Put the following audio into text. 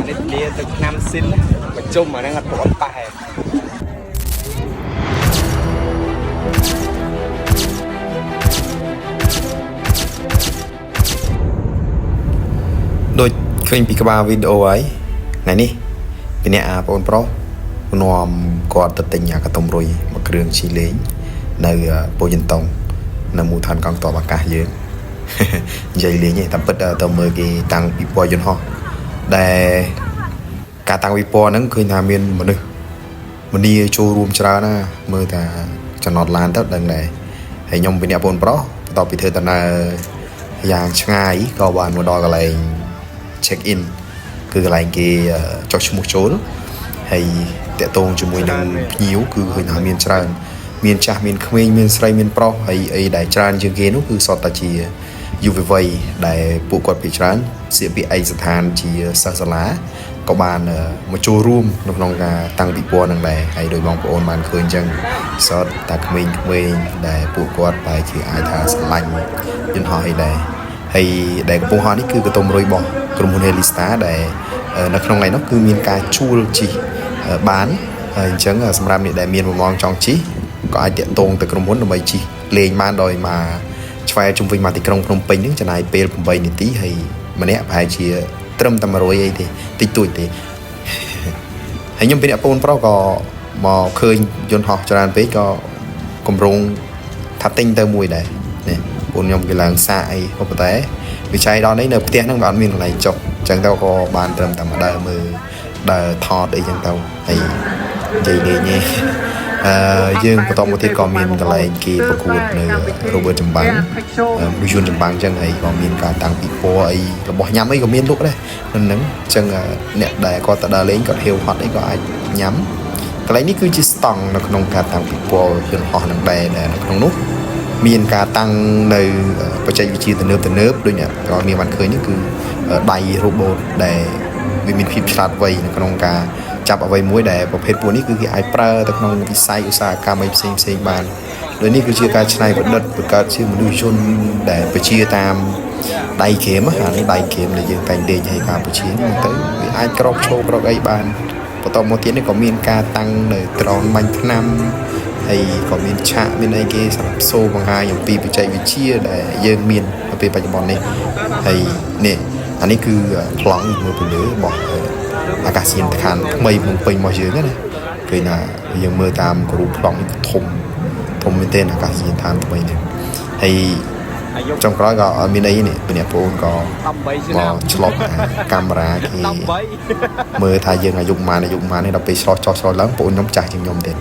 នេះលាទៅឆ្នាំស៊ីនបញ្ជុំអាហ្នឹងអត់ប្រអត់ប៉ែដូចឃើញពីក្បាលវីដេអូហើយថ្ងៃនេះពីអ្នកបងប្រុសនាំគាត់ទៅទិញអាកតុំរុយមួយគ្រឿងជីលេងនៅពោធិ៍តុងនៅមូលដ្ឋានកងទ័ពអាកាសយើងនិយាយលេងទេតាមពិតទៅមើលគេតាំងពីពណ៌យន្តហោះដែលការតាំងពីពណ៌ហ្នឹងឃើញថាមានមនុស្សមនីចូលរួមច្រើនណាមើលថាចំណតឡានទៅដឹងដែរហើយខ្ញុំពីអ្នកបងប្រុសបន្ទាប់ពីធ្វើដំណើរយ៉ាងឆ្ងាយក៏បានមកដល់កន្លែង check in គឺកន្លែងគេចុះឈ្មោះចូលហើយតាក់ទងជាមួយនឹងភ្ញៀវគឺឃើញថាមានច្រើនមានចាស់មានក្មេងមានស្រីមានប្រុសហើយអីដែលច្រើនជាងគេនោះគឺសុទ្ធតែជាយុវវ័យដែលពួកគាត់ពីច្រើនស្លៀកពាក់ឯកសណ្ឋានជាសិស្សសាលាក៏បានមកចូលរួមនៅក្នុងការតាំងពិព័រណ៍នឹងដែរហើយដោយបងប្អូនបានឃើញអញ្ចឹងសុទ្ធតែក្មេងៗដែលពួកគាត់បែរជាអាចថាស្រឡាញ់យន្តហោះអីដែរហើយដែលកំពង់ហោះនេះគឺកតុំរុយរបស់ក្រុមហ៊ុន Helista ដែលនៅក្នុងថ្ងៃនោះគឺមានការជួលជិះបានហើយអញ្ចឹងសម្រាប់អ្នកដែលមានបំណងចង់ជិះក៏អាចតាក់ទងទៅក្រុមហ៊ុនដើម្បីជិះលេងបានដោយមកឆ្វែរជុំវិញមកទីក្រុងភ្នំពេញហ្នឹងចំណាយពេល8នាទីហើយម្នាក់ប្រហែលជាត្រឹមតែ100អីទេតិចតួចទេហើយខ្ញុំពីអ្នកបងប្រុសក៏មកឃើញយន្តហោះច្រើនពេកក៏កម្រងថាទិញទៅមួយដែរនេះបងខ្ញុំគេឡើងសាកអីក៏ប៉ុន្តែវិច័យដល់នេះនៅផ្ទះហ្នឹងវាអត់មានកន្លែងចុះអញ្ចឹងទៅក៏បានត្រឹមតែមកដើរមើលដើរថតអីចឹងទៅហើយនិយាយលេងទេយើងបន្តមកទៀតក៏មានកន្លែងគេប្រកួតនៅ Robert ចម្បាំងមនុស្សយន្តចម្បាំងចឹងហើយក៏មានការតាំងពិព័រណ៍អីរបស់ញ៉ាំអីក៏មានលក់ដែរហ្នឹងអញ្ចឹងអ្នកដែលគាត់ទៅដើរលេងគាត់ហៀវហត់អីក៏អាចញ៉ាំកន្លែងនេះគឺជាស្តង់នៅក្នុងការតាំងពិព័រណ៍យន្តហោះនឹងដែរនៅក្នុងនោះមានការតាំងនៅបច្ចេកវិទ្យាទំនើបដូចអ្នកក៏មានបានឃើញនេះគឺដៃ robot ដែលវាមានភាពឆ្លាតវៃនៅក្នុងការចាប់អ្វីមួយដែលប្រភេទពួកនេះគឺគេអាចប្រើទៅក្នុងវិស័យឧស្សាហកម្មអីផ្សេងបានដោយនេះគឺជាការច្នៃប្រឌិតបង្កើតជាមនុស្សជនដែលបជាតាមដៃហ្គេមអានេះដៃហ្គេមដែលយើងតែងលេងឲ្យកម្ពុជាហ្នឹងទៅវាអាចក្រោកឈោក្រោកអីបានបន្តមកទៀតនេះក៏មានការតាំងនៅត្រង់បាញ់ថ្នាំហើយក៏មានឆាកមានអីគេសម្រាប់សូបង្ហាញអំពីបច្ចេកវិទ្យាដែលយើងមាននៅពេលបច្ចុប្បន្ននេះហើយនេះអានេះគឺប្លង់មើលពីលើរបស់អាកាសយានដ្ឋានថ្មីភ្នំពេញរបស់យើងណាឃើញថាយើងមើលតាមគ្រូប្លង់នេះធំមែនទែនអាកាសយានដ្ឋានថ្មីនេះហើយចុងក្រោយក៏អត់មានអីនេះពីអ្នកបងក៏មកឆ្លុះកាមេរ៉ាគេមើលថាយើងអាយុប៉ុន្មាននេះដល់ពេលឆ្លោះចោះឆ្លោះឡើងបងខ្ញុំចាស់ជាងខ្ញុំទៀត